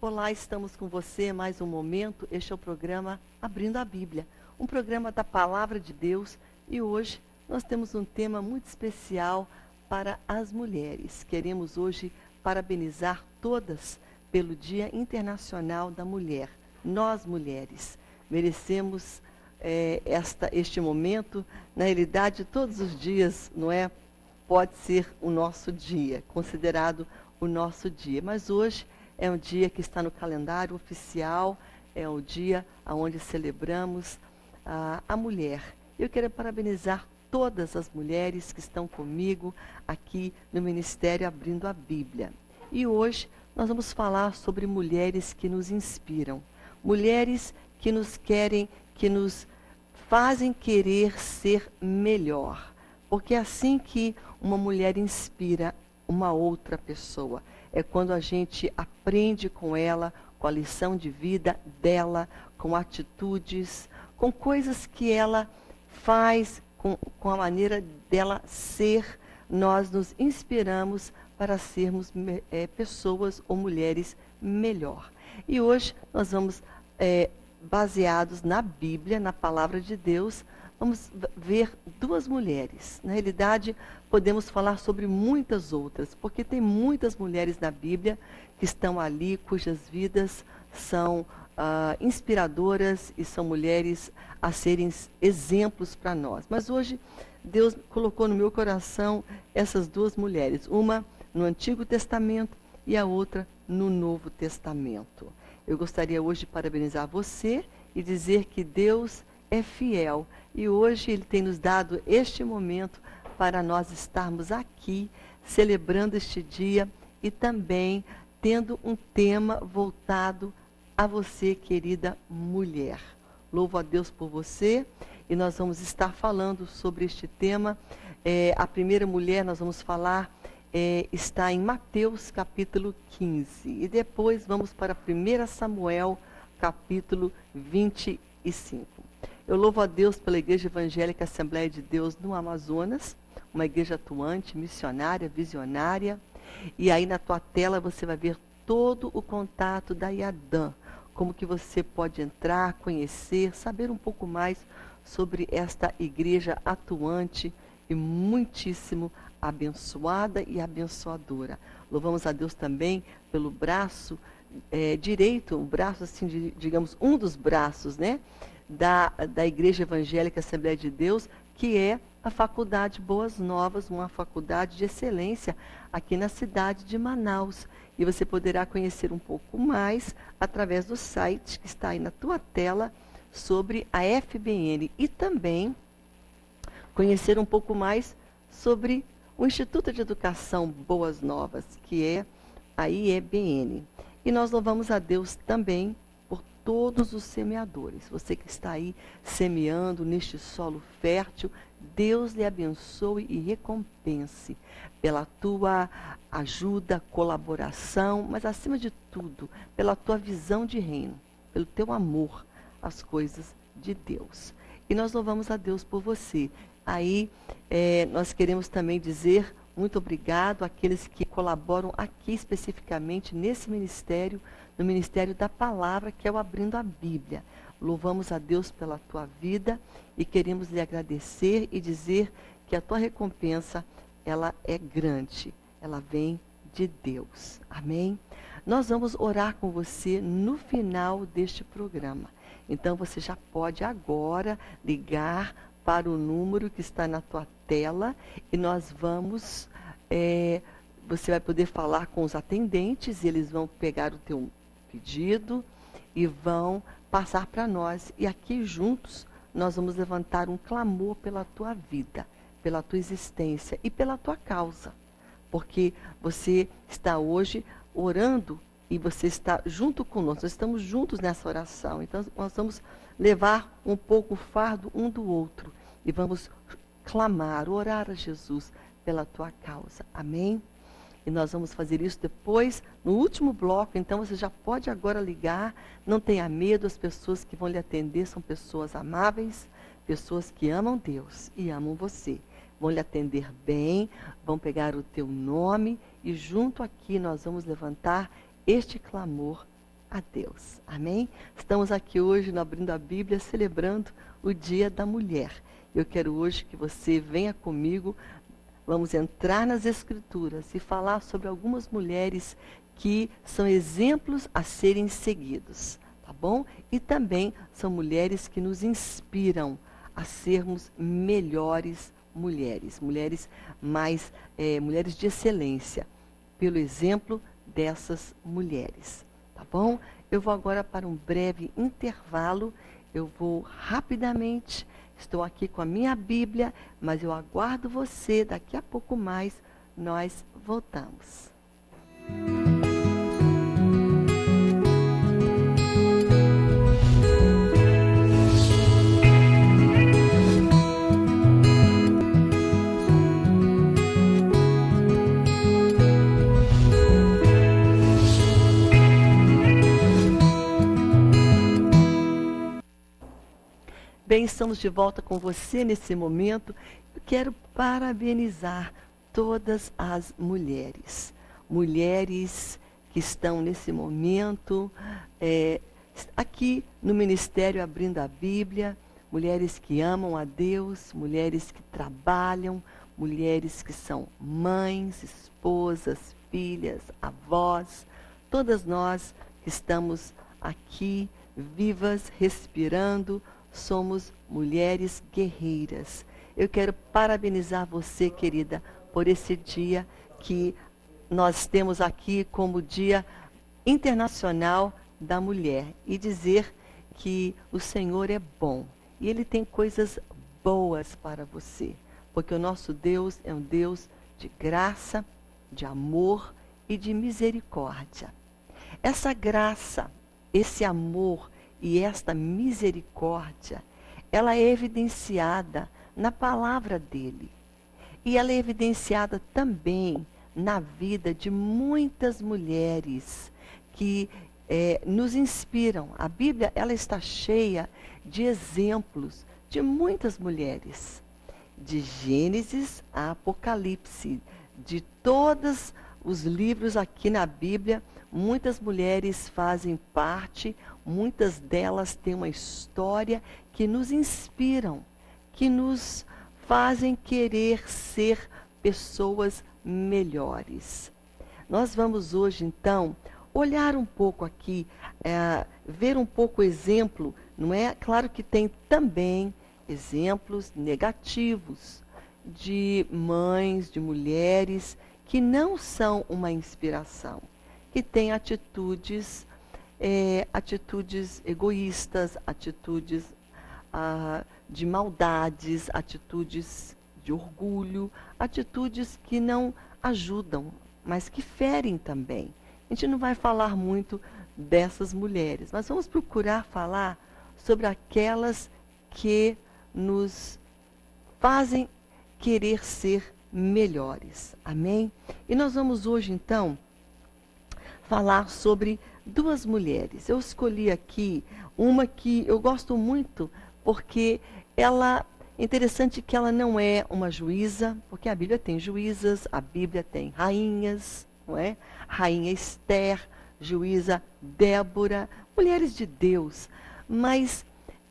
Olá, estamos com você mais um momento. Este é o programa Abrindo a Bíblia, um programa da Palavra de Deus. E hoje nós temos um tema muito especial para as mulheres. Queremos hoje parabenizar todas pelo Dia Internacional da Mulher. Nós, mulheres, merecemos este momento. Na realidade, todos os dias, não é? Pode ser o nosso dia, considerado o nosso dia. Mas hoje é um dia que está no calendário oficial, é o dia onde celebramos a mulher. Eu quero parabenizar todas as mulheres que estão comigo aqui no Ministério Abrindo a Bíblia. E hoje nós vamos falar sobre mulheres que nos inspiram, mulheres que nos querem, que nos fazem querer ser melhor. Porque é assim que uma mulher inspira uma outra pessoa. É quando a gente aprende com ela, com a lição de vida dela, com atitudes, com coisas que ela faz, com a maneira dela ser, nós nos inspiramos para sermos pessoas ou mulheres melhor. E hoje nós vamos, baseados na Bíblia, na Palavra de Deus, vamos ver duas mulheres. Na realidade, podemos falar sobre muitas outras, porque tem muitas mulheres na Bíblia que estão ali, cujas vidas são inspiradoras e são mulheres a serem exemplos para nós. Mas hoje, Deus colocou no meu coração essas duas mulheres, uma no Antigo Testamento e a outra no Novo Testamento. Eu gostaria hoje de parabenizar você e dizer que Deus é fiel. E hoje Ele tem nos dado este momento para nós estarmos aqui, celebrando este dia e também tendo um tema voltado a você, querida mulher. Louvo a Deus por você e nós vamos estar falando sobre este tema. A primeira mulher, nós vamos falar, está em Mateus capítulo 15. E depois vamos para 1 Samuel capítulo 25. Eu louvo a Deus pela Igreja Evangélica Assembleia de Deus no Amazonas, uma igreja atuante, missionária, visionária. E aí na tua tela você vai ver todo o contato da IADAM, como que você pode entrar, conhecer, saber um pouco mais sobre esta igreja atuante e muitíssimo abençoada e abençoadora. Louvamos a Deus também pelo braço direito, o braço assim, digamos, um dos braços, né? Da Igreja Evangélica Assembleia de Deus, que é a Faculdade Boas Novas, uma faculdade de excelência aqui na cidade de Manaus. E você poderá conhecer um pouco mais através do site que está aí na tua tela sobre a FBN e também conhecer um pouco mais sobre o Instituto de Educação Boas Novas, que é a IEBN. E nós louvamos a Deus também todos os semeadores, você que está aí semeando neste solo fértil, Deus lhe abençoe e recompense pela tua ajuda, colaboração, mas acima de tudo, pela tua visão de reino, pelo teu amor às coisas de Deus. E nós louvamos a Deus por você. Aí nós queremos também dizer muito obrigado àqueles que colaboram aqui especificamente nesse ministério, no Ministério da Palavra, que é o Abrindo a Bíblia. Louvamos a Deus pela tua vida e queremos lhe agradecer e dizer que a tua recompensa, ela é grande, ela vem de Deus. Amém? Nós vamos orar com você no final deste programa. Então você já pode agora ligar para o número que está na tua tela e nós vamos, você vai poder falar com os atendentes, eles vão pegar o teu pedido e vão passar para nós. E aqui juntos nós vamos levantar um clamor pela tua vida, pela tua existência e pela tua causa. Porque você está hoje orando e você está junto conosco, nós estamos juntos nessa oração. Então nós vamos levar um pouco o fardo um do outro e vamos clamar, orar a Jesus pela tua causa. Amém? E nós vamos fazer isso depois, no último bloco. Então você já pode agora ligar, não tenha medo, as pessoas que vão lhe atender são pessoas amáveis, pessoas que amam Deus e amam você. Vão lhe atender bem, vão pegar o teu nome e junto aqui nós vamos levantar este clamor a Deus. Amém? Estamos aqui hoje no Abrindo a Bíblia, celebrando o Dia da Mulher. Eu quero hoje que você venha comigo, vamos entrar nas Escrituras e falar sobre algumas mulheres que são exemplos a serem seguidos, tá bom? E também são mulheres que nos inspiram a sermos melhores mulheres, mulheres de excelência, pelo exemplo dessas mulheres, tá bom? Eu vou agora para um breve intervalo, eu vou rapidamente, estou aqui com a minha Bíblia, mas eu aguardo você, daqui a pouco mais nós voltamos. Bem, estamos de volta com você nesse momento. Eu quero parabenizar todas as mulheres. Mulheres que estão nesse momento aqui no Ministério Abrindo a Bíblia. Mulheres que amam a Deus, mulheres que trabalham, mulheres que são mães, esposas, filhas, avós. Todas nós que estamos aqui vivas, respirando, somos mulheres guerreiras. Eu quero parabenizar você, querida, por esse dia que nós temos aqui como Dia Internacional da Mulher. E dizer que o Senhor é bom. E Ele tem coisas boas para você. Porque o nosso Deus é um Deus de graça, de amor e de misericórdia. Essa graça, esse amor e esta misericórdia, ela é evidenciada na palavra dele. E ela é evidenciada também na vida de muitas mulheres que nos inspiram. A Bíblia, ela está cheia de exemplos de muitas mulheres. De Gênesis a Apocalipse, de todos os livros aqui na Bíblia, muitas mulheres fazem parte, muitas delas têm uma história que nos inspiram, que nos fazem querer ser pessoas melhores. Nós vamos hoje, então, olhar um pouco aqui, ver um pouco o exemplo, não é? Claro que tem também exemplos negativos de mães, de mulheres que não são uma inspiração, que têm atitudes egoístas, atitudes de maldades, atitudes de orgulho, atitudes que não ajudam, mas que ferem também. A gente não vai falar muito dessas mulheres, mas vamos procurar falar sobre aquelas que nos fazem querer ser melhores. Amém? E nós vamos hoje, então, falar sobre duas mulheres. Eu escolhi aqui uma que eu gosto muito, porque ela, é interessante que ela não é uma juíza, porque a Bíblia tem juízas, a Bíblia tem rainhas, não é? Rainha Esther, juíza Débora, mulheres de Deus. Mas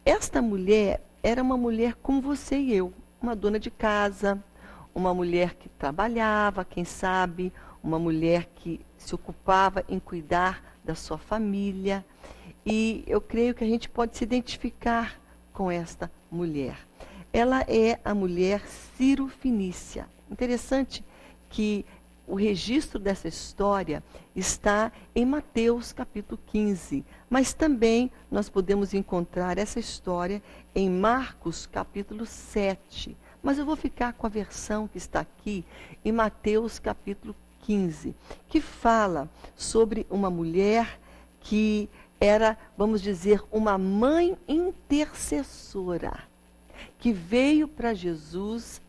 esta mulher era uma mulher como você e eu, uma dona de casa, uma mulher que trabalhava, quem sabe, uma mulher que se ocupava em cuidar da sua família. E eu creio que a gente pode se identificar com esta mulher. Ela é a mulher Ciro-Fenícia. Interessante que o registro dessa história está em Mateus capítulo 15, mas também nós podemos encontrar essa história em Marcos capítulo 7. Mas eu vou ficar com a versão que está aqui em Mateus capítulo 15, que fala sobre uma mulher que era, vamos dizer, uma mãe intercessora, que veio para Jesus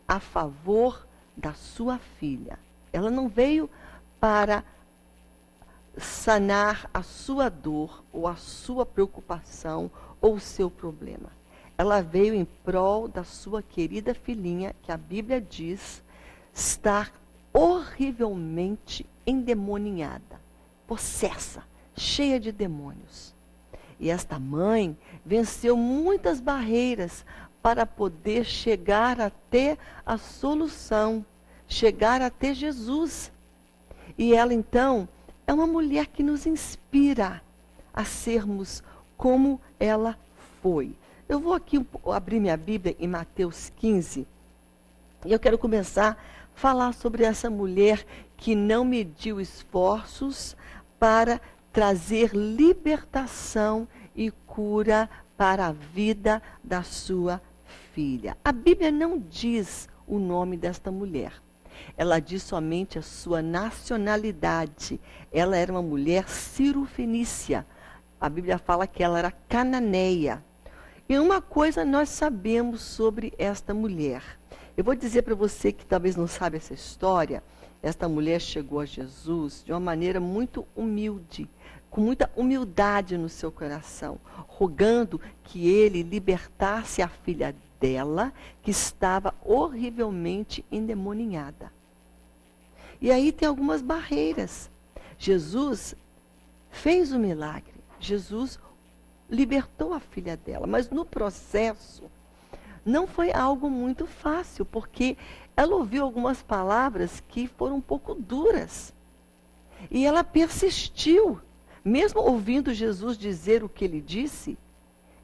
a favor da sua filha. Ela não veio para sanar a sua dor, ou a sua preocupação, ou o seu problema. Ela veio em prol da sua querida filhinha, que a Bíblia diz estar horrivelmente endemoniada, possessa, cheia de demônios. E esta mãe venceu muitas barreiras para poder chegar até a solução, chegar até Jesus. E ela, então, é uma mulher que nos inspira a sermos como ela foi. Eu vou aqui abrir minha Bíblia em Mateus 15, e eu quero começar a falar sobre essa mulher que não mediu esforços para trazer libertação e cura para a vida da sua filha. A Bíblia não diz o nome desta mulher. Ela diz somente a sua nacionalidade. Ela era uma mulher cirofenícia. A Bíblia fala que ela era cananeia. E uma coisa nós sabemos sobre esta mulher. Eu vou dizer para você que talvez não sabe essa história. Esta mulher chegou a Jesus de uma maneira muito humilde, com muita humildade no seu coração, rogando que ele libertasse a filha dela, que estava horrivelmente endemoninhada. E aí tem algumas barreiras. Jesus fez o milagre. Jesus libertou a filha dela, mas no processo não foi algo muito fácil, porque ela ouviu algumas palavras que foram um pouco duras. E ela persistiu, mesmo ouvindo Jesus dizer o que ele disse,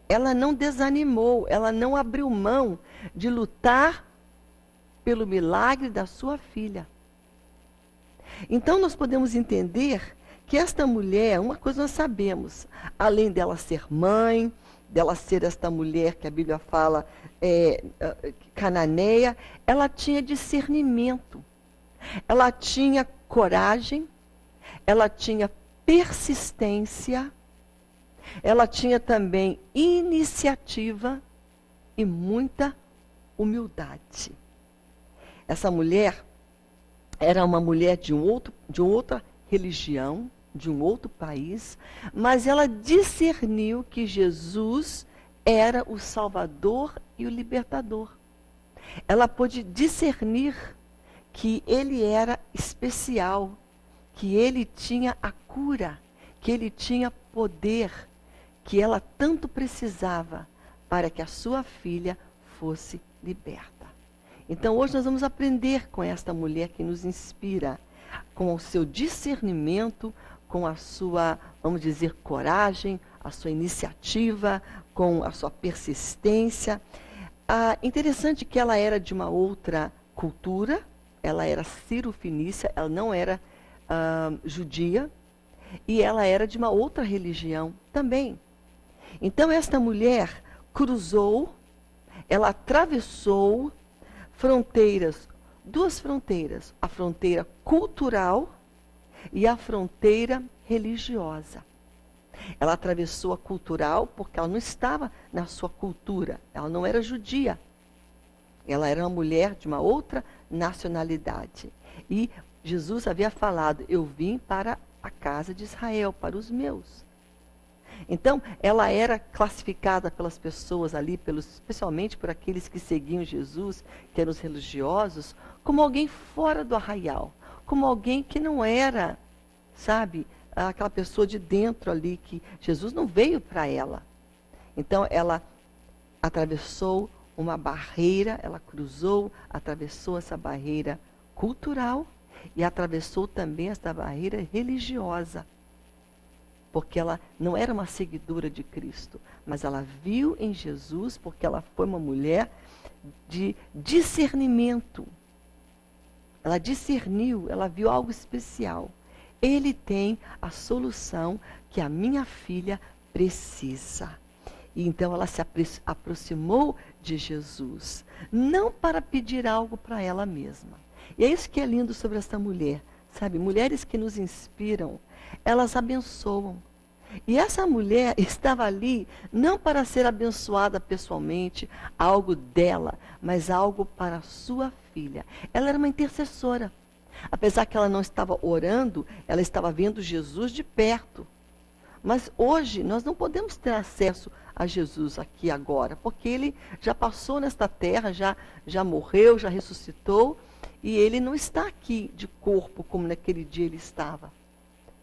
ela não desanimou, ela não abriu mão de lutar pelo milagre da sua filha. Então nós podemos entender que esta mulher, uma coisa nós sabemos, além dela ser mãe, dela ser esta mulher que a Bíblia fala cananeia, ela tinha discernimento, ela tinha coragem, ela tinha persistência, ela tinha também iniciativa e muita humildade. Essa mulher era uma mulher de outra religião, de um outro país, mas ela discerniu que Jesus era o Salvador e o Libertador. Ela pôde discernir que ele era especial, que ele tinha a cura, que ele tinha poder, que ela tanto precisava para que a sua filha fosse liberta. Então hoje nós vamos aprender com esta mulher que nos inspira, com o seu discernimento, com a sua, vamos dizer, coragem, a sua iniciativa, com a sua persistência. Interessante que ela era de uma outra cultura, ela era cirofenícia, ela não era judia, e ela era de uma outra religião também. Então esta mulher cruzou, ela atravessou fronteiras, duas fronteiras, a fronteira cultural e a fronteira religiosa. Ela atravessou a cultural porque ela não estava na sua cultura, ela não era judia. Ela era uma mulher de uma outra nacionalidade. E Jesus havia falado, eu vim para a casa de Israel, para os meus. Então, ela era classificada pelas pessoas ali, especialmente por aqueles que seguiam Jesus, que eram os religiosos, como alguém fora do arraial, como alguém que não era, sabe, aquela pessoa de dentro ali, que Jesus não veio para ela. Então, ela atravessou uma barreira, ela cruzou, atravessou essa barreira cultural e atravessou também essa barreira religiosa. Porque ela não era uma seguidora de Cristo, mas ela viu em Jesus, porque ela foi uma mulher de discernimento. Ela discerniu, ela viu algo especial. Ele tem a solução que a minha filha precisa. E então ela se aproximou de Jesus, não para pedir algo para ela mesma. E é isso que é lindo sobre essa mulher. Sabe, mulheres que nos inspiram, elas abençoam. E essa mulher estava ali não para ser abençoada pessoalmente, algo dela, mas algo para a sua filha. Ela era uma intercessora. Apesar que ela não estava orando, ela estava vendo Jesus de perto. Mas hoje nós não podemos ter acesso a Jesus aqui agora, porque ele já passou nesta terra, já morreu, já ressuscitou, e ele não está aqui de corpo como naquele dia ele estava.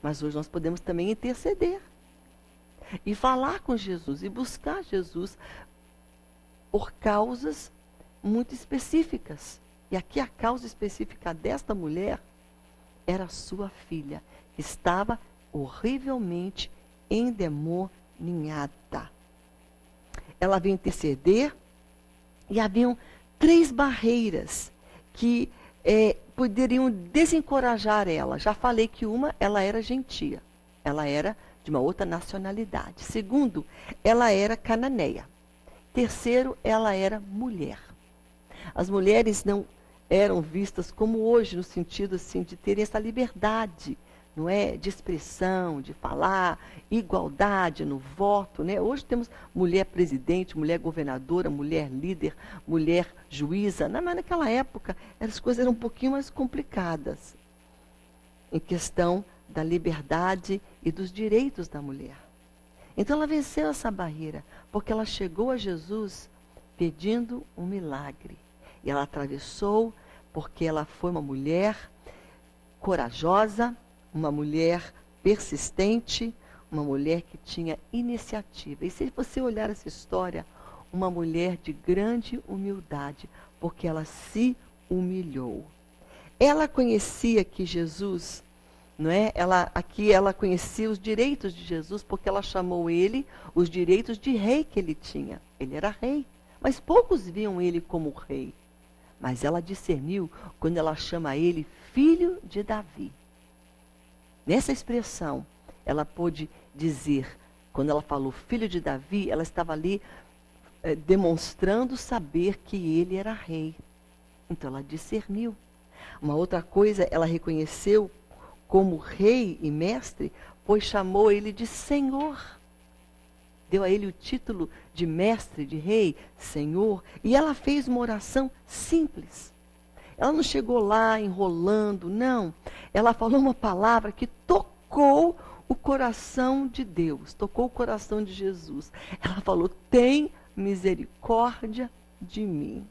Mas hoje nós podemos também interceder. E falar com Jesus, e buscar Jesus por causas muito específicas. E aqui a causa específica desta mulher era sua filha, que estava horrivelmente endemoninhada. Ela veio interceder e haviam 3 barreiras que poderiam desencorajar ela. Já falei que uma, ela era gentia. Ela era de uma outra nacionalidade. Segundo, ela era cananeia. Terceiro, ela era mulher. As mulheres não eram vistas como hoje, no sentido assim, de terem essa liberdade, não é? De expressão, de falar, igualdade no voto, né? Hoje temos mulher presidente, mulher governadora, mulher líder, mulher juíza. Mas naquela época as coisas eram um pouquinho mais complicadas em questão da liberdade e dos direitos da mulher. Então ela venceu essa barreira, porque ela chegou a Jesus pedindo um milagre. E ela atravessou porque ela foi uma mulher corajosa, uma mulher persistente, uma mulher que tinha iniciativa. E se você olhar essa história, uma mulher de grande humildade, porque ela se humilhou. Ela conhecia que Jesus, não é? Aqui ela conhecia os direitos de Jesus, porque ela chamou ele os direitos de rei que ele tinha. Ele era rei, mas poucos viam ele como rei. Mas ela discerniu quando ela chama ele filho de Davi. Nessa expressão, ela pôde dizer, quando ela falou filho de Davi, ela estava ali demonstrando saber que ele era rei. Então ela discerniu. Uma outra coisa, ela reconheceu como rei e mestre, pois chamou ele de Senhor. Deu a ele o título de mestre, de rei, Senhor. E ela fez uma oração simples. Ela não chegou lá enrolando, não. Ela falou uma palavra que tocou o coração de Deus, tocou o coração de Jesus. Ela falou, tem misericórdia de mim.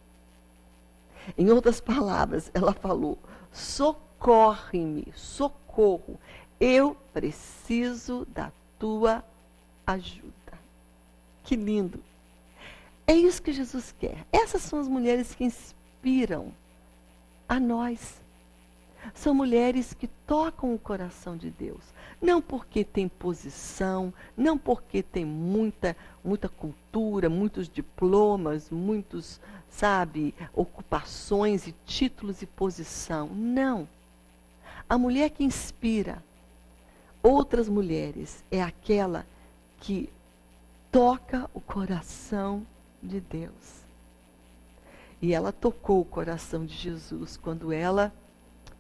Em outras palavras, ela falou, socorre-me, socorro. Eu preciso da tua ajuda. Que lindo. É isso que Jesus quer. Essas são as mulheres que inspiram a nós. São mulheres que tocam o coração de Deus. Não porque tem posição, não porque tem muita cultura, muitos diplomas, muitos, ocupações e títulos e posição. Não. A mulher que inspira outras mulheres é aquela que toca o coração de Deus. E ela tocou o coração de Jesus quando ela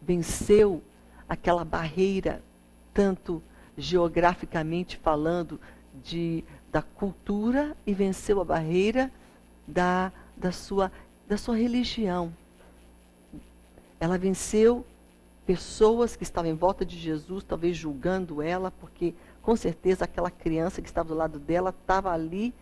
venceu aquela barreira, tanto geograficamente falando, da cultura, e venceu a barreira da sua religião. Ela venceu pessoas que estavam em volta de Jesus, talvez julgando ela, porque com certeza aquela criança que estava do lado dela estava ali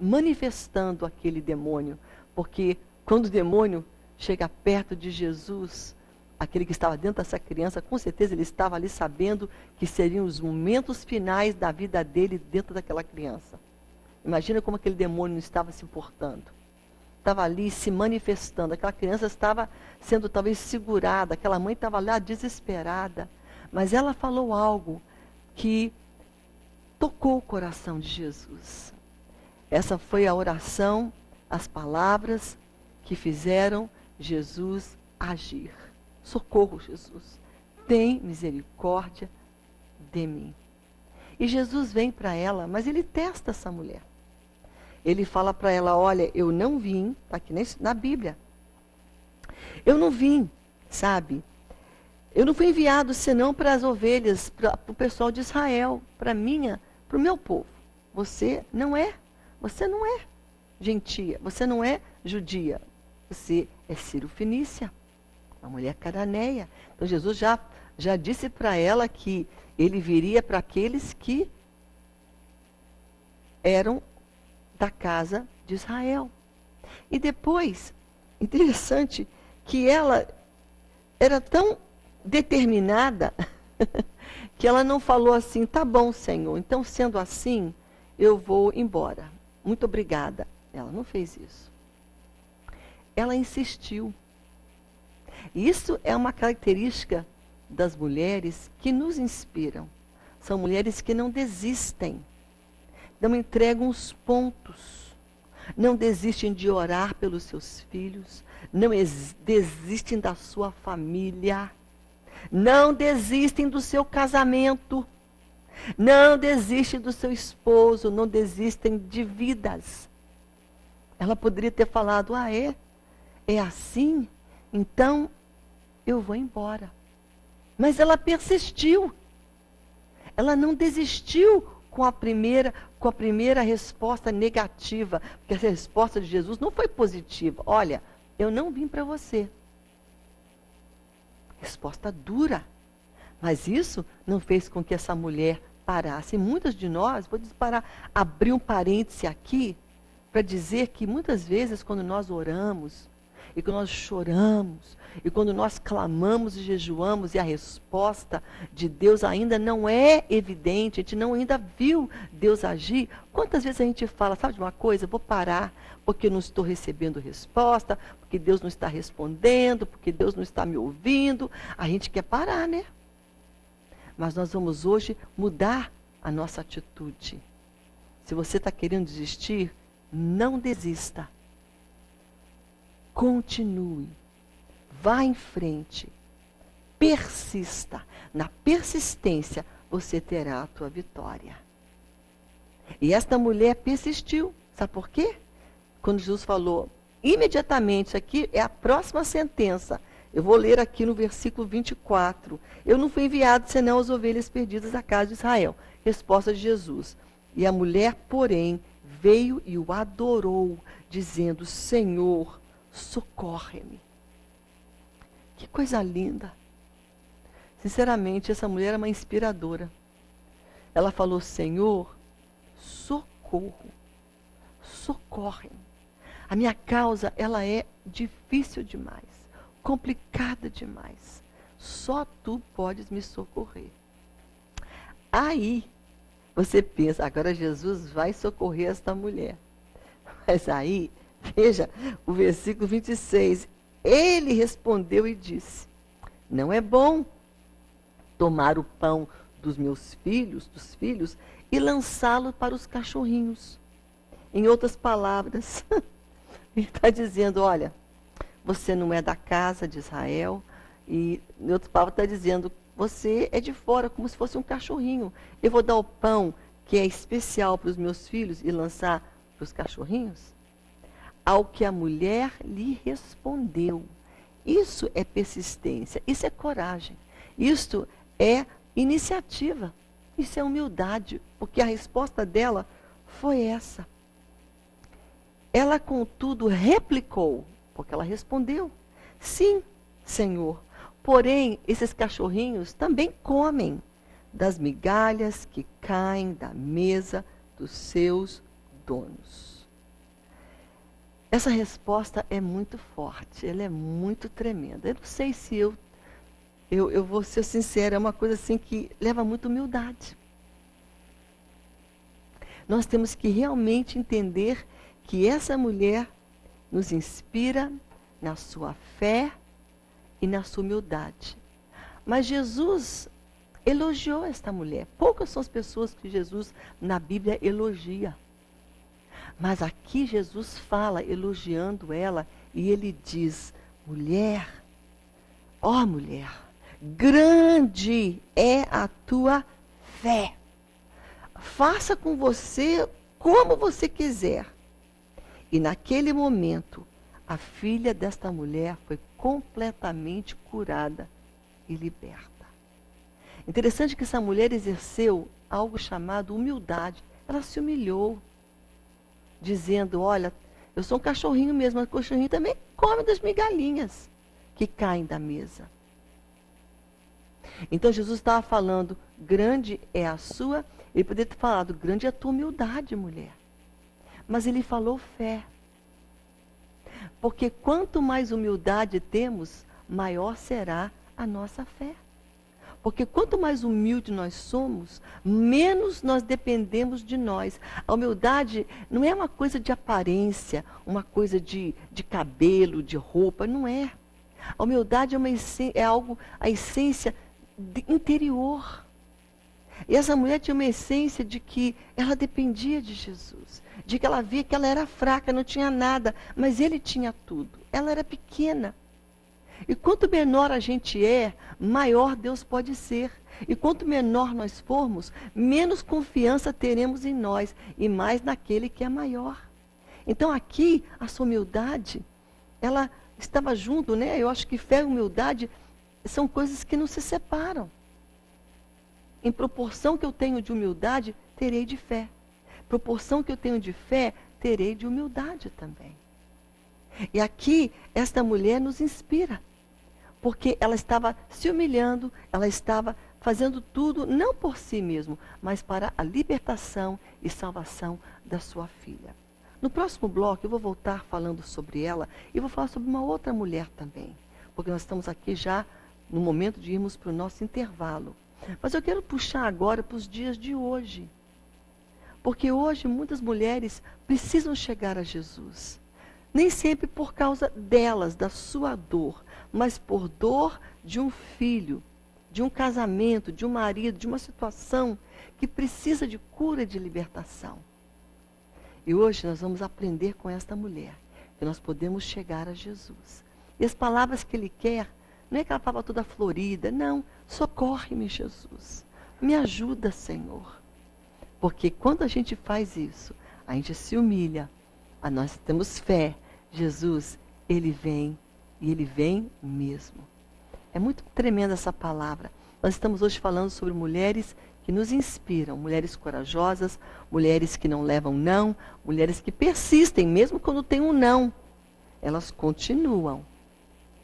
manifestando aquele demônio. Porque quando o demônio chega perto de Jesus, aquele que estava dentro dessa criança, com certeza ele estava ali sabendo que seriam os momentos finais da vida dele dentro daquela criança. Imagina como aquele demônio não estava se portando. Estava ali se manifestando. Aquela criança estava sendo talvez segurada, aquela mãe estava lá desesperada. Mas ela falou algo que tocou o coração de Jesus. Essa foi a oração, as palavras que fizeram Jesus agir. Socorro, Jesus. Tem misericórdia de mim. E Jesus vem para ela, mas ele testa essa mulher. Ele fala para ela, olha, eu não vim, está aqui na Bíblia. Eu não vim, eu não fui enviado senão para as ovelhas, para o pessoal de Israel, para o meu povo. Você não é gentia, você não é judia, você é Ciro-fenícia, uma mulher cananeia. Então Jesus já disse para ela que ele viria para aqueles que eram da casa de Israel. E depois, interessante, que ela era tão determinada que ela não falou assim, tá bom, Senhor, então sendo assim, eu vou embora. Muito obrigada. Ela não fez isso. Ela insistiu. Isso é uma característica das mulheres que nos inspiram. São mulheres que não desistem, não entregam os pontos, não desistem de orar pelos seus filhos, não desistem da sua família, não desistem do seu casamento, não desistem do seu esposo, não desistem de vidas. Ela poderia ter falado, é assim? Então eu vou embora. Mas ela persistiu. Ela não desistiu com a primeira resposta negativa, porque essa resposta de Jesus não foi positiva. Olha, eu não vim para você. Resposta dura. Mas isso não fez com que essa mulher parasse. E muitas de nós, vou abrir um parêntese aqui, para dizer que muitas vezes quando nós oramos, e quando nós choramos, e quando nós clamamos e jejuamos, e a resposta de Deus ainda não é evidente, a gente não ainda viu Deus agir, quantas vezes a gente fala, sabe de uma coisa, vou parar, porque eu não estou recebendo resposta, porque Deus não está respondendo, porque Deus não está me ouvindo, a gente quer parar, né? Mas nós vamos hoje mudar a nossa atitude. Se você está querendo desistir, não desista. Continue. Vá em frente. Persista. Na persistência, você terá a tua vitória. E esta mulher persistiu. Sabe por quê? Quando Jesus falou, imediatamente, aqui é a próxima sentença. Eu vou ler aqui no versículo 24. Eu não fui enviado senão as ovelhas perdidas da casa de Israel. Resposta de Jesus. E a mulher, porém, veio e o adorou, dizendo, Senhor, socorre-me. Que coisa linda. Sinceramente, essa mulher é uma inspiradora. Ela falou, Senhor, socorro, socorre-me. A minha causa, ela é difícil demais, complicada demais. Só tu podes me socorrer. Aí, você pensa, agora Jesus vai socorrer esta mulher. Mas aí, veja, o versículo 26. Ele respondeu e disse, não é bom tomar o pão dos meus filhos, e lançá-lo para os cachorrinhos. Em outras palavras, ele está dizendo, olha, você não é da casa de Israel, e em outras palavras está dizendo, você é de fora, como se fosse um cachorrinho. Eu vou dar o pão que é especial para os meus filhos e lançar para os cachorrinhos? Ao que a mulher lhe respondeu. Isso é persistência, isso é coragem, isso é iniciativa, isso é humildade, porque a resposta dela foi essa. Ela, contudo, replicou, porque ela respondeu, sim, Senhor, porém, esses cachorrinhos também comem das migalhas que caem da mesa dos seus donos. Essa resposta é muito forte, ela é muito tremenda. Eu não sei se eu vou ser sincera, é uma coisa assim que leva muita humildade. Nós temos que realmente entender que essa mulher nos inspira na sua fé e na sua humildade. Mas Jesus elogiou esta mulher. Poucas são as pessoas que Jesus na Bíblia elogia. Mas aqui Jesus fala elogiando ela e ele diz, mulher, ó mulher, grande é a tua fé. Faça com você como você quiser. E naquele momento, a filha desta mulher foi completamente curada e liberta. Interessante que essa mulher exerceu algo chamado humildade. Ela se humilhou, dizendo, olha, eu sou um cachorrinho mesmo, mas o cachorrinho também come das migalhinhas que caem da mesa. Então Jesus estava falando, grande é a sua, ele poderia ter falado, grande é a tua humildade, mulher. Mas ele falou fé. Porque quanto mais humildade temos, maior será a nossa fé. Porque quanto mais humilde nós somos, menos nós dependemos de nós. A humildade não é uma coisa de aparência, uma coisa de cabelo, de roupa, não é. A humildade é algo, a essência interior. E essa mulher tinha uma essência de que ela dependia de Jesus, de que ela via que ela era fraca, não tinha nada, mas ele tinha tudo. Ela era pequena. E quanto menor a gente é, maior Deus pode ser. E quanto menor nós formos, menos confiança teremos em nós e mais naquele que é maior. Então aqui, a sua humildade, ela estava junto, né? Eu acho que fé e humildade são coisas que não se separam. Em proporção que eu tenho de humildade, terei de fé. Proporção que eu tenho de fé, terei de humildade também. E aqui, esta mulher nos inspira. Porque ela estava se humilhando, ela estava fazendo tudo, não por si mesmo, mas para a libertação e salvação da sua filha. No próximo bloco, eu vou voltar falando sobre ela e vou falar sobre uma outra mulher também. Porque nós estamos aqui já no momento de irmos para o nosso intervalo. Mas eu quero puxar agora para os dias de hoje. Porque hoje muitas mulheres precisam chegar a Jesus. Nem sempre por causa delas, da sua dor, mas por dor de um filho, de um casamento, de um marido, de uma situação que precisa de cura e de libertação. E hoje nós vamos aprender com esta mulher que nós podemos chegar a Jesus. E as palavras que ele quer, não é aquela palavra toda florida, não. Socorre-me, Jesus. Me ajuda, Senhor. Porque quando a gente faz isso, a gente se humilha, nós temos fé. Jesus, ele vem, e ele vem mesmo. É muito tremenda essa palavra. Nós estamos hoje falando sobre mulheres que nos inspiram, mulheres corajosas, mulheres que não levam não, mulheres que persistem, mesmo quando tem um não. Elas continuam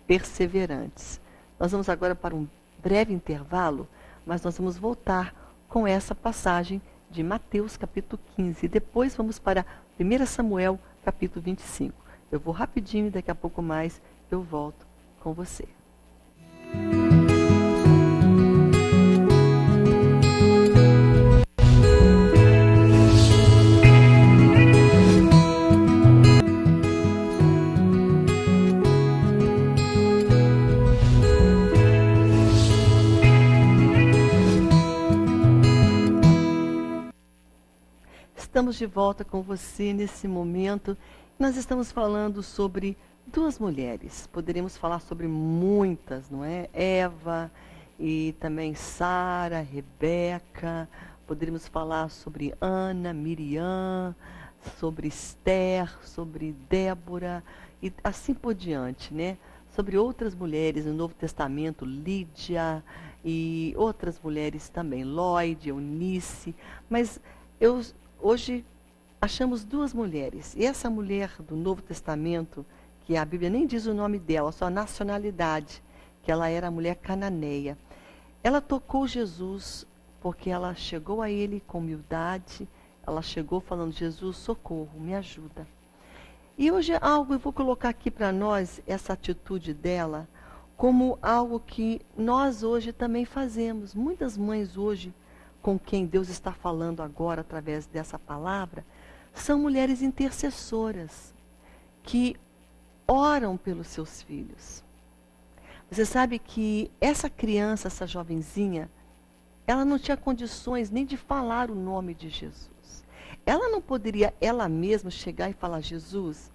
perseverantes. Nós vamos agora para um breve intervalo, mas nós vamos voltar com essa passagem de Mateus capítulo 15. E depois vamos para 1 Samuel capítulo 25. Eu vou rapidinho e daqui a pouco mais eu volto com você. Estamos de volta com você nesse momento. Nós estamos falando sobre duas mulheres. Poderíamos falar sobre muitas, não é? Eva e também Sara, Rebeca. Poderíamos falar sobre Ana, Miriam, sobre Esther, sobre Débora e assim por diante, né? Sobre outras mulheres no Novo Testamento, Lídia e outras mulheres também, Lloyd, Eunice. Mas hoje achamos duas mulheres. E essa mulher do Novo Testamento, que a Bíblia nem diz o nome dela, só a nacionalidade, que ela era a mulher cananeia. Ela tocou Jesus porque ela chegou a ele com humildade, ela chegou falando, Jesus, socorro, me ajuda. E hoje eu vou colocar aqui para nós essa atitude dela como algo que nós hoje também fazemos. Muitas mães hoje, com quem Deus está falando agora através dessa palavra, são mulheres intercessoras que oram pelos seus filhos. Você sabe que essa criança, essa jovenzinha, ela não tinha condições nem de falar o nome de Jesus. Ela não poderia ela mesma chegar e falar, Jesus,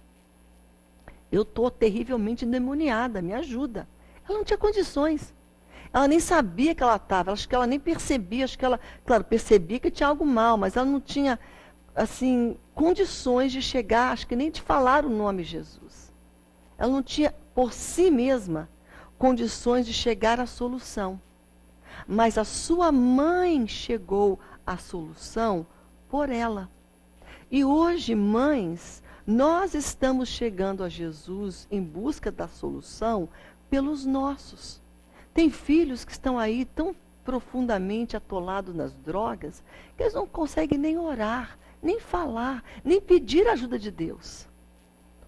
eu estou terrivelmente endemoniada, me ajuda. Ela não tinha condições. Ela nem sabia que ela estava, acho que ela nem percebia, acho que ela, claro, percebia que tinha algo mal, mas ela não tinha, assim, condições de chegar, acho que nem de falar o nome Jesus. Ela não tinha, por si mesma, condições de chegar à solução. Mas a sua mãe chegou à solução por ela. E hoje, mães, nós estamos chegando a Jesus em busca da solução pelos nossos. Tem filhos que estão aí tão profundamente atolados nas drogas que eles não conseguem nem orar, nem falar, nem pedir a ajuda de Deus.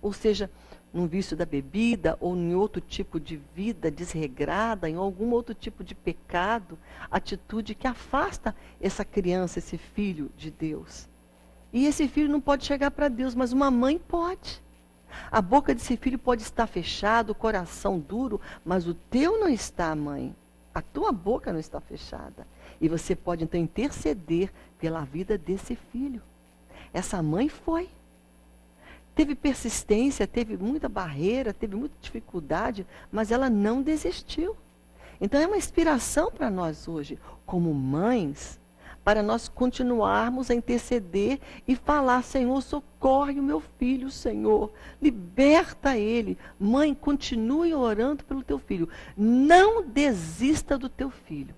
Ou seja, num vício da bebida ou em outro tipo de vida desregrada, em algum outro tipo de pecado, atitude que afasta essa criança, esse filho de Deus. E esse filho não pode chegar para Deus, mas uma mãe pode. A boca desse filho pode estar fechada, o coração duro, mas o teu não está, mãe. A tua boca não está fechada. E você pode então interceder pela vida desse filho. Essa mãe foi. Teve persistência, teve muita barreira, teve muita dificuldade, mas ela não desistiu. Então é uma inspiração para nós hoje, como mães, para nós continuarmos a interceder e falar: Senhor, socorre o meu filho, Senhor, liberta ele. Mãe, continue orando pelo teu filho. Não desista do teu filho.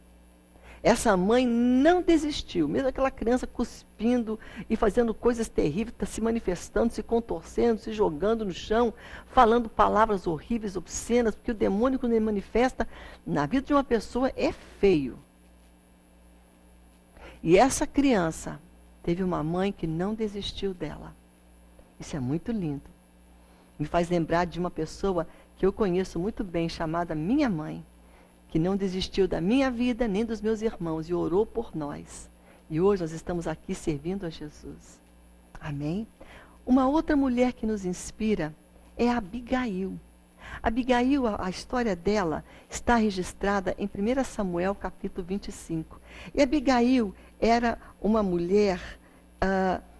Essa mãe não desistiu, mesmo aquela criança cuspindo e fazendo coisas terríveis, se manifestando, se contorcendo, se jogando no chão, falando palavras horríveis, obscenas, porque o demônio, quando ele manifesta na vida de uma pessoa, é feio. E essa criança teve uma mãe que não desistiu dela. Isso é muito lindo. Me faz lembrar de uma pessoa que eu conheço muito bem, chamada minha mãe, que não desistiu da minha vida nem dos meus irmãos e orou por nós. E hoje nós estamos aqui servindo a Jesus. Amém? Uma outra mulher que nos inspira é Abigail. Abigail, a história dela está registrada em 1 Samuel capítulo 25. E Abigail era uma mulher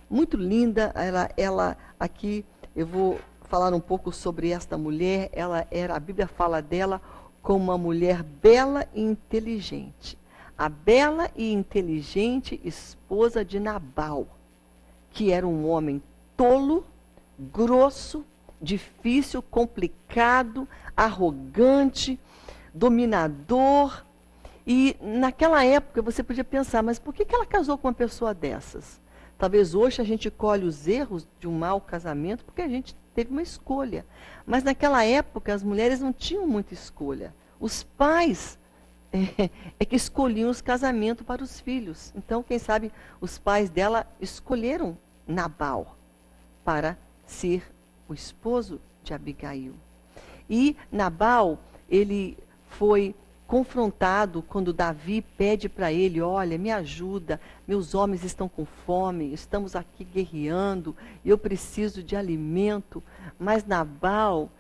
muito linda. Ela aqui, eu vou falar um pouco sobre esta mulher. A Bíblia fala dela como uma mulher bela e inteligente. A bela e inteligente esposa de Nabal, que era um homem tolo, grosso, difícil, complicado, arrogante, dominador. E naquela época você podia pensar, mas por que ela casou com uma pessoa dessas? Talvez hoje a gente colhe os erros de um mau casamento porque a gente teve uma escolha. Mas naquela época as mulheres não tinham muita escolha. Os pais é que escolhiam os casamentos para os filhos. Então, quem sabe, os pais dela escolheram Nabal para ser o esposo de Abigail. E Nabal, ele foi confrontado quando Davi pede para ele: olha, me ajuda, meus homens estão com fome, estamos aqui guerreando, eu preciso de alimento. Mas Nabal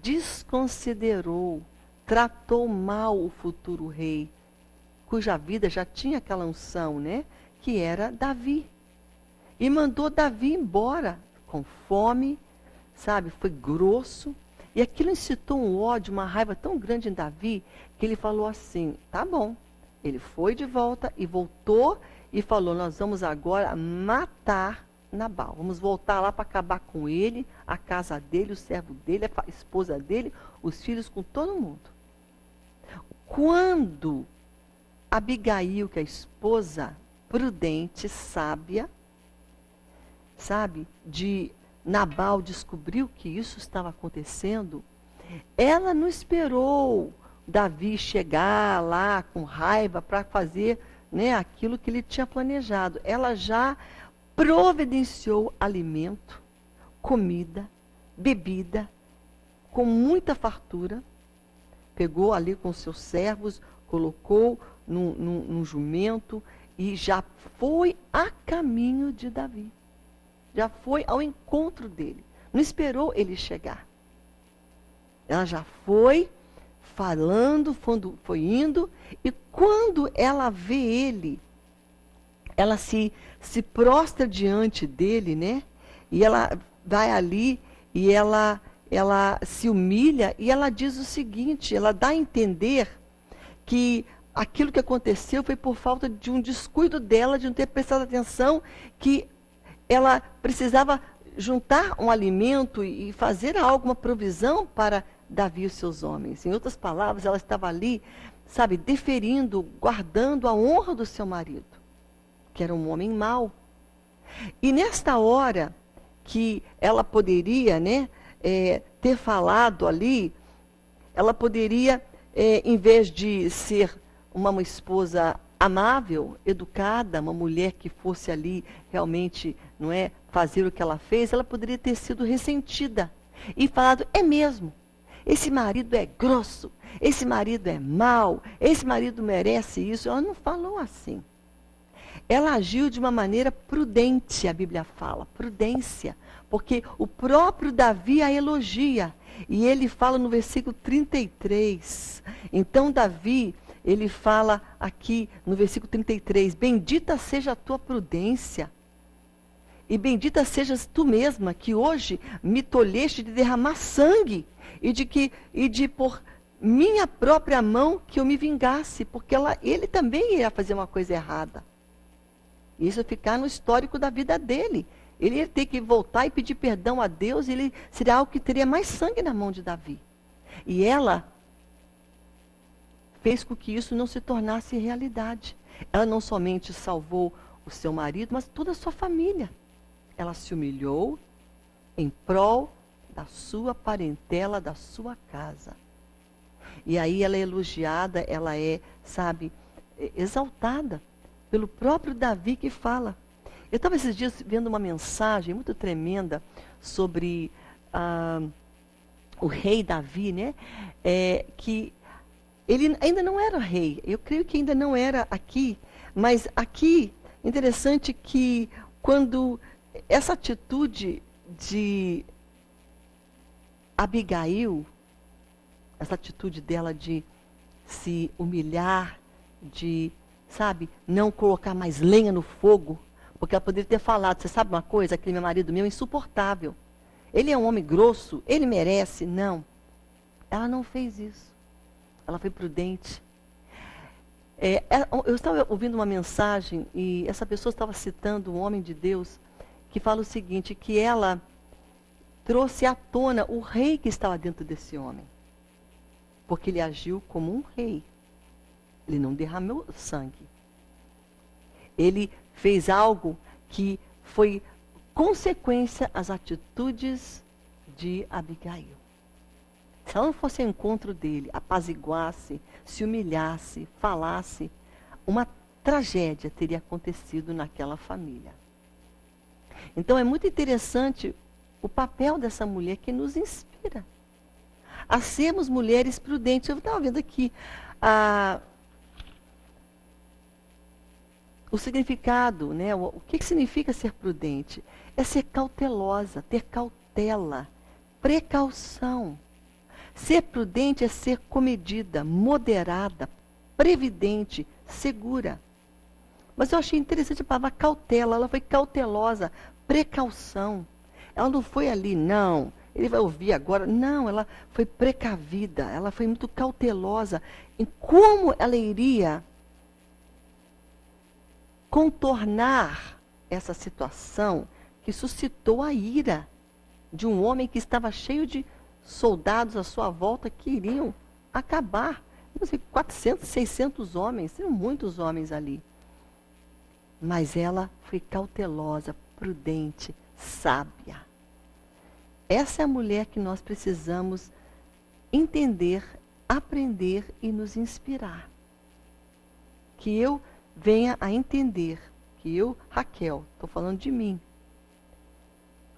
desconsiderou, tratou mal o futuro rei, cuja vida já tinha aquela unção, né? Que era Davi. E mandou Davi embora com fome, sabe? Foi grosso. E aquilo incitou um ódio, uma raiva tão grande em Davi, que ele falou assim: tá bom. Ele foi de volta e voltou e falou: nós vamos agora matar Nabal. Vamos voltar lá para acabar com ele, a casa dele, o servo dele, a esposa dele, os filhos, com todo mundo. Quando Abigail, que é a esposa prudente, sábia, sabe, de Nabal, descobriu que isso estava acontecendo, ela não esperou Davi chegar lá com raiva para fazer, né, aquilo que ele tinha planejado. Ela já providenciou alimento, comida, bebida, com muita fartura. Pegou ali com seus servos, colocou num jumento e já foi a caminho de Davi. Já foi ao encontro dele. Não esperou ele chegar. Ela já foi falando, foi indo, e quando ela vê ele, ela se prostra diante dele, né? E ela vai ali e ela se humilha e ela diz o seguinte: ela dá a entender que aquilo que aconteceu foi por falta de um descuido dela, de não ter prestado atenção, que ela precisava juntar um alimento e fazer alguma provisão para Davi e os seus homens. Em outras palavras, ela estava ali, sabe, deferindo, guardando a honra do seu marido, que era um homem mau. E nesta hora que ela poderia, né, ter falado ali, ela poderia, em vez de ser uma esposa amável, educada, uma mulher que fosse ali realmente, não é, fazer o que ela fez, ela poderia ter sido ressentida. e falado, é mesmo, esse marido é grosso, esse marido é mau, esse marido merece isso. Ela não falou assim. Ela agiu de uma maneira prudente, a Bíblia fala, prudência, porque o próprio Davi a elogia. E ele fala no versículo 33. Então Davi, ele fala aqui no versículo 33, bendita seja a tua prudência, e bendita sejas tu mesma, que hoje me tolheste de derramar sangue, e de por minha própria mão que eu me vingasse, porque ele também ia fazer uma coisa errada. Isso ficar no histórico da vida dele. Ele ia ter que voltar e pedir perdão a Deus, e ele seria algo que teria mais sangue na mão de Davi. E ela fez com que isso não se tornasse realidade. Ela não somente salvou o seu marido, mas toda a sua família. Ela se humilhou em prol da sua parentela, da sua casa. E aí ela é elogiada, ela é, sabe, exaltada pelo próprio Davi que fala. Eu estava esses dias vendo uma mensagem muito tremenda sobre o rei Davi, né? Que ele ainda não era rei. Eu creio que ainda não era aqui. Mas aqui, interessante que quando essa atitude de Abigail, essa atitude dela de se humilhar, de, sabe, não colocar mais lenha no fogo, porque ela poderia ter falado, você sabe uma coisa, aquele meu marido meu é insuportável. Ele é um homem grosso, ele merece. Não. Ela não fez isso. Ela foi prudente. Eu estava ouvindo uma mensagem e essa pessoa estava citando um homem de Deus que fala o seguinte, que ela trouxe à tona o rei que estava dentro desse homem. Porque ele agiu como um rei. Ele não derramou sangue. Ele fez algo que foi consequência às atitudes de Abigail. Se ela não fosse ao encontro dele, apaziguasse, se humilhasse, falasse, uma tragédia teria acontecido naquela família. Então é muito interessante o papel dessa mulher que nos inspira a sermos mulheres prudentes. Eu estava vendo aqui o significado, né? O que significa ser prudente? É ser cautelosa, ter cautela, precaução. Ser prudente é ser comedida, moderada, previdente, segura. Mas eu achei interessante a palavra cautela. Ela foi cautelosa, precaução. Ela não foi ali, não, ele vai ouvir agora. Não, ela foi precavida, ela foi muito cautelosa em como ela iria contornar essa situação que suscitou a ira de um homem que estava cheio de soldados à sua volta que iriam acabar. Não sei, 400, 600 homens, tinham muitos homens ali. Mas ela foi cautelosa, prudente, sábia. Essa é a mulher que nós precisamos entender, aprender e nos inspirar. Que eu venha a entender, que eu, Raquel, estou falando de mim,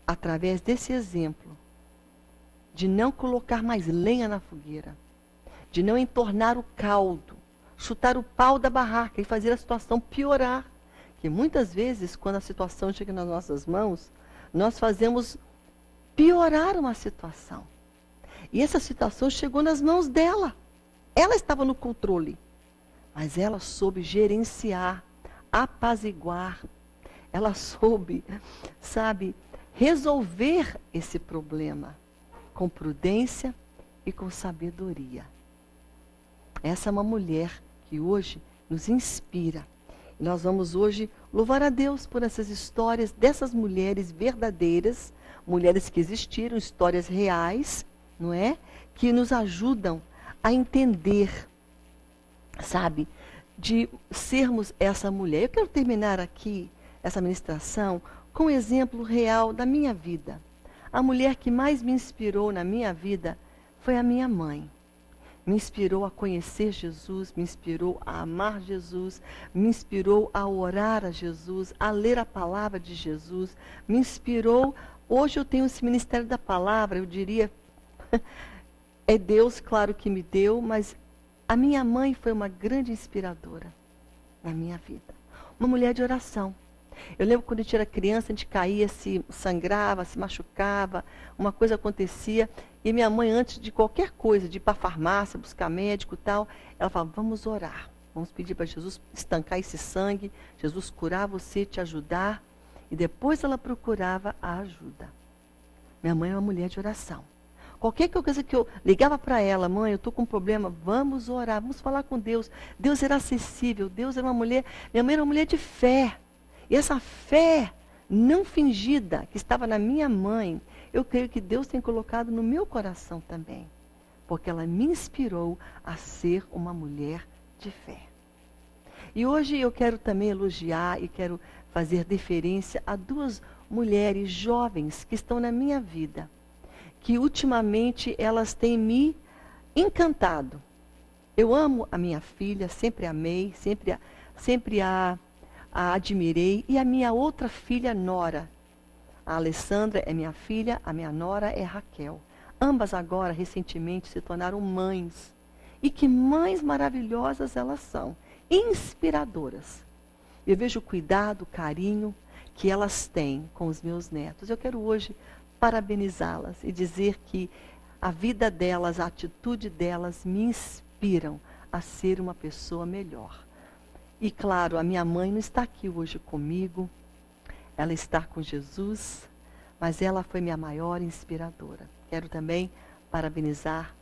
através desse exemplo, de não colocar mais lenha na fogueira, de não entornar o caldo, chutar o pau da barraca e fazer a situação piorar. Que muitas vezes, quando a situação chega nas nossas mãos, nós fazemos piorar uma situação. E essa situação chegou nas mãos dela. Ela estava no controle. Mas ela soube gerenciar, apaziguar. Ela soube, sabe, resolver esse problema com prudência e com sabedoria. Essa é uma mulher que hoje nos inspira. E nós vamos hoje louvar a Deus por essas histórias dessas mulheres verdadeiras, mulheres que existiram, histórias reais, não é? Que nos ajudam a entender, sabe, de sermos essa mulher. Eu quero terminar aqui essa ministração com um exemplo real da minha vida. A mulher que mais me inspirou na minha vida foi a minha mãe. Me inspirou a conhecer Jesus, me inspirou a amar Jesus, me inspirou a orar a Jesus, a ler a palavra de Jesus, me inspirou Hoje eu tenho esse ministério da palavra, eu diria, é Deus, claro, que me deu, mas a minha mãe foi uma grande inspiradora na minha vida. Uma mulher de oração. Eu lembro quando a gente era criança, a gente caía, se sangrava, se machucava, uma coisa acontecia, e minha mãe, antes de qualquer coisa, de ir para a farmácia, buscar médico e tal, ela falava, vamos orar, vamos pedir para Jesus estancar esse sangue, Jesus curar você, te ajudar, e depois ela procurava a ajuda. Minha mãe é uma mulher de oração. Qualquer coisa que eu ligava para ela, mãe, eu estou com um problema, vamos orar, vamos falar com Deus. Deus era acessível, Deus era uma mulher, minha mãe era uma mulher de fé. E essa fé não fingida que estava na minha mãe, eu creio que Deus tem colocado no meu coração também. Porque ela me inspirou a ser uma mulher de fé. E hoje eu quero também elogiar e quero fazer deferência a duas mulheres jovens que estão na minha vida. Que ultimamente elas têm me encantado. Eu amo a minha filha, sempre amei, sempre a admirei. E a minha outra filha, Nora. A Alessandra é minha filha, a minha nora é Raquel. Ambas agora, recentemente, se tornaram mães. E que mães maravilhosas elas são. Inspiradoras. Eu vejo o cuidado, o carinho que elas têm com os meus netos. Eu quero hoje parabenizá-las e dizer que a vida delas, a atitude delas me inspiram a ser uma pessoa melhor. E claro, a minha mãe não está aqui hoje comigo, ela está com Jesus, mas ela foi minha maior inspiradora. Quero também parabenizar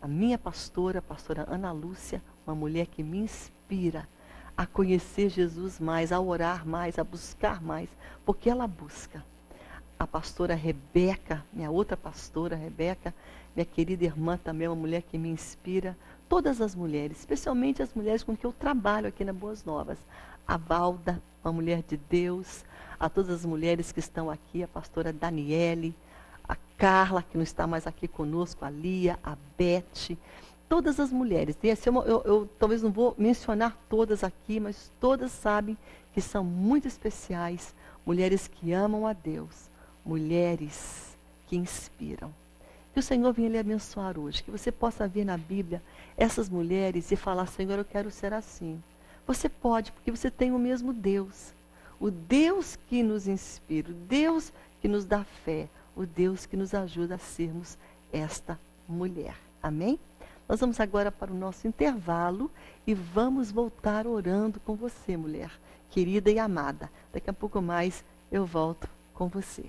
a minha pastora, a pastora Ana Lúcia, uma mulher que me inspira a conhecer Jesus mais, a orar mais, a buscar mais, porque ela busca. A pastora Rebeca, minha outra pastora, Rebeca, minha querida irmã também, uma mulher que me inspira. Todas as mulheres, especialmente as mulheres com que eu trabalho aqui na Boas Novas. A Valda, uma mulher de Deus. A todas as mulheres que estão aqui, a pastora Daniele, a Carla, que não está mais aqui conosco, a Lia, a Beth. Todas as mulheres. E assim, eu talvez não vou mencionar todas aqui, mas todas sabem que são muito especiais. Mulheres que amam a Deus. Mulheres que inspiram. Que o Senhor venha lhe abençoar hoje. Que você possa ver na Bíblia essas mulheres e falar, Senhor, eu quero ser assim. Você pode, porque você tem o mesmo Deus. O Deus que nos inspira, o Deus que nos dá fé, o Deus que nos ajuda a sermos esta mulher. Amém? Nós vamos agora para o nosso intervalo e vamos voltar orando com você, mulher querida e amada. Daqui a pouco mais eu volto com você.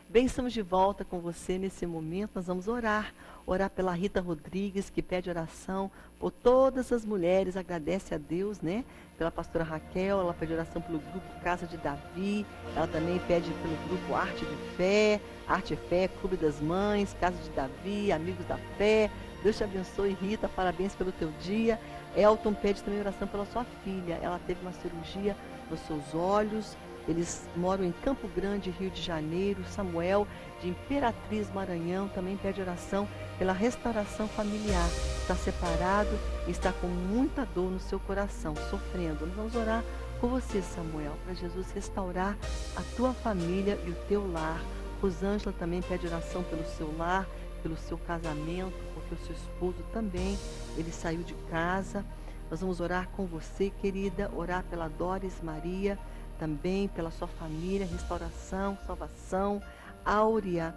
Bem, estamos de volta com você nesse momento. Nós vamos orar pela Rita Rodrigues, que pede oração por todas as mulheres, agradece a Deus, né? Pela pastora Raquel, ela pede oração pelo grupo Casa de Davi, ela também pede pelo grupo Arte e Fé, Clube das Mães, Casa de Davi, Amigos da Fé. Deus te abençoe, Rita, parabéns pelo teu dia. Elton pede também oração pela sua filha, ela teve uma cirurgia nos seus olhos. Eles moram em Campo Grande, Rio de Janeiro. Samuel, de Imperatriz, Maranhão, também pede oração pela restauração familiar. Está separado e está com muita dor no seu coração, sofrendo. Nós vamos orar por você, Samuel, para Jesus restaurar a tua família e o teu lar. Rosângela também pede oração pelo seu lar, pelo seu casamento, porque o seu esposo também, ele saiu de casa. Nós vamos orar com você, querida, orar pela Doris Maria, também pela sua família, restauração, salvação. Áurea,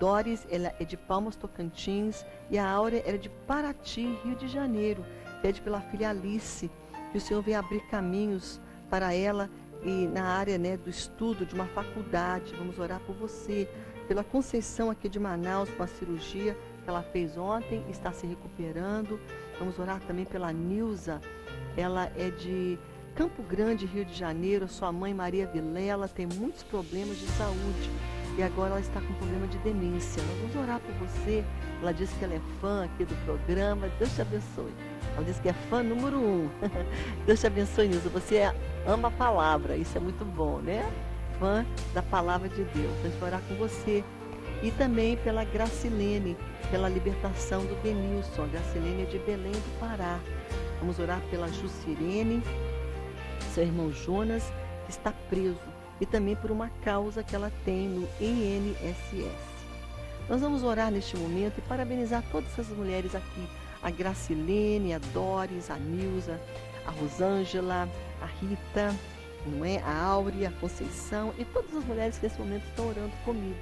Doris, ela é de Palmas, Tocantins, e a Áurea era de Paraty, Rio de Janeiro. Pede pela filha Alice, que o Senhor venha abrir caminhos para ela e na área, né, do estudo de uma faculdade. Vamos orar por você. Pela Conceição aqui de Manaus, com a cirurgia que ela fez ontem, está se recuperando. Vamos orar também pela Nilza, ela é de Campo Grande, Rio de Janeiro. Sua mãe, Maria Vilela, tem muitos problemas de saúde. e agora ela está com problema de demência. Nós vamos orar por você. Ela disse que ela é fã aqui do programa. Deus te abençoe. Ela disse que é fã número 1. Deus te abençoe, Nilza. Você ama a palavra, isso é muito bom, né? Fã da palavra de Deus. A gente vai orar com você. E também pela Gracilene, pela libertação do Denilson. A Gracilene é de Belém do Pará. Vamos orar pela Jucirene, seu irmão Jonas, que está preso. E também por uma causa que ela tem no INSS. Nós vamos orar neste momento e parabenizar todas essas mulheres aqui. A Gracilene, a Doris, a Nilza, a Rosângela, a Rita, não é? A Áurea, a Conceição e todas as mulheres que nesse momento estão orando comigo.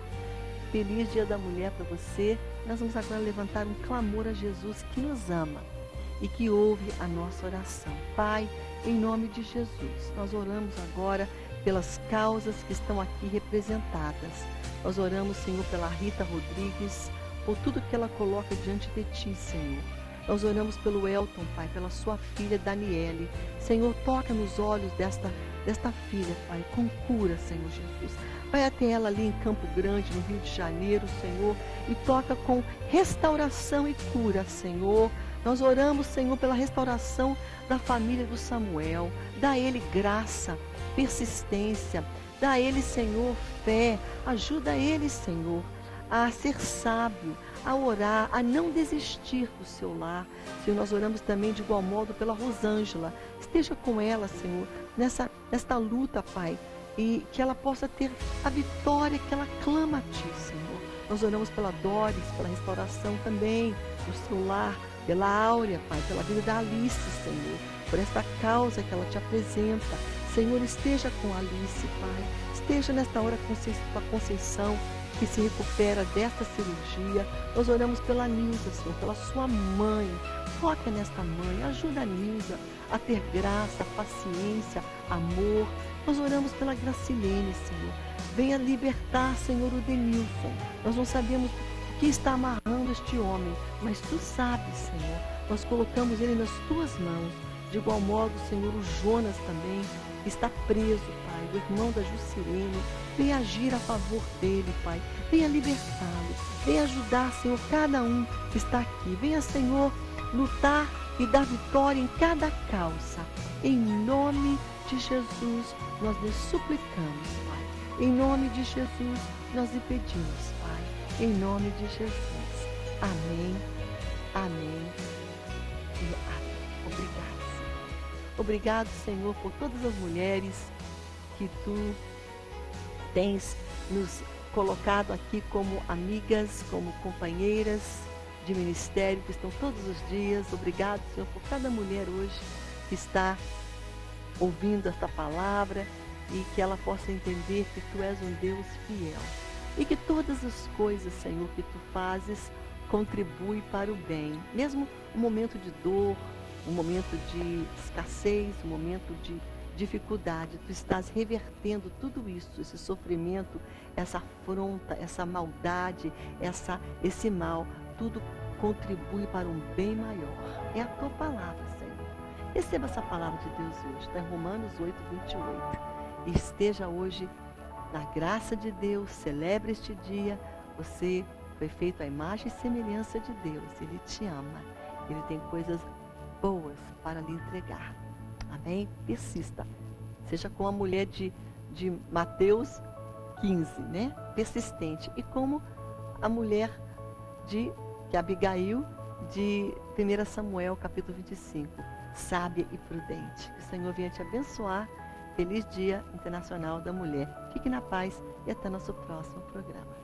Feliz Dia da Mulher para você. Nós vamos agora levantar um clamor a Jesus que nos ama e que ouve a nossa oração. Pai, em nome de Jesus, nós oramos agora pelas causas que estão aqui representadas. Nós oramos, Senhor, pela Rita Rodrigues, por tudo que ela coloca diante de Ti, Senhor. Nós oramos pelo Elton, Pai, pela sua filha Daniele. Senhor, toca nos olhos desta filha, Pai, com cura, Senhor Jesus. Vai até ela ali em Campo Grande, no Rio de Janeiro, Senhor, e toca com restauração e cura, Senhor. Nós oramos, Senhor, pela restauração da família do Samuel. Dá a ele graça, persistência. Dá a ele, Senhor, fé. Ajuda ele, Senhor, a ser sábio, a orar, a não desistir do seu lar. Senhor, nós oramos também de igual modo pela Rosângela. Esteja com ela, Senhor, nesta luta, Pai, e que ela possa ter a vitória que ela clama a Ti, Senhor. Nós oramos pela Doris, pela restauração também do seu lar, pela Áurea, Pai, pela vida da Alice, Senhor, por esta causa que ela Te apresenta. Senhor, esteja com a Alice, Pai. Esteja nesta hora com a Conceição, que se recupera desta cirurgia. Nós oramos pela Nilza, Senhor, pela sua mãe. Toca nesta mãe, ajuda a Nilza a ter graça, paciência, amor. Nós oramos pela Gracilene, Senhor. Venha libertar, Senhor, o Denilson. Nós não sabemos o que está amarrando este homem, mas Tu sabes, Senhor. Nós colocamos ele nas Tuas mãos. De igual modo, Senhor, o Jonas também está preso, Pai, o irmão da Jucirene. Venha agir a favor dele, Pai. Venha libertá-lo. Venha ajudar, Senhor, cada um que está aqui. Venha, Senhor, lutar e dar vitória em cada causa. Em nome de Jesus, nós lhe suplicamos, Pai. Em nome de Jesus, nós lhe pedimos, Pai. Em nome de Jesus. Amém, amém e amém. Obrigado, Senhor. Obrigado, Senhor, por todas as mulheres que Tu tens nos colocado aqui como amigas, como companheiras de ministério, que estão todos os dias. Obrigado, Senhor, por cada mulher hoje que está ouvindo esta palavra e que ela possa entender que Tu és um Deus fiel e que todas as coisas, Senhor, que Tu fazes contribuem para o bem. Mesmo um momento de dor, um momento de escassez, um momento de dificuldade, Tu estás revertendo tudo isso, esse sofrimento, essa afronta, essa maldade, esse mal, tudo contribui para um bem maior. É a Tua palavra, Senhor. Receba essa palavra de Deus hoje, está em Romanos 8, 28. E esteja hoje na graça de Deus, celebre este dia. Você foi feito à imagem e semelhança de Deus. Ele te ama, Ele tem coisas boas para lhe entregar. Amém? Persista. Seja como a mulher de Mateus 15, né? Persistente. E como a mulher que Abigail, de 1 Samuel, capítulo 25. Sábia e prudente. Que o Senhor venha te abençoar. Feliz Dia Internacional da Mulher. Fique na paz e até nosso próximo programa.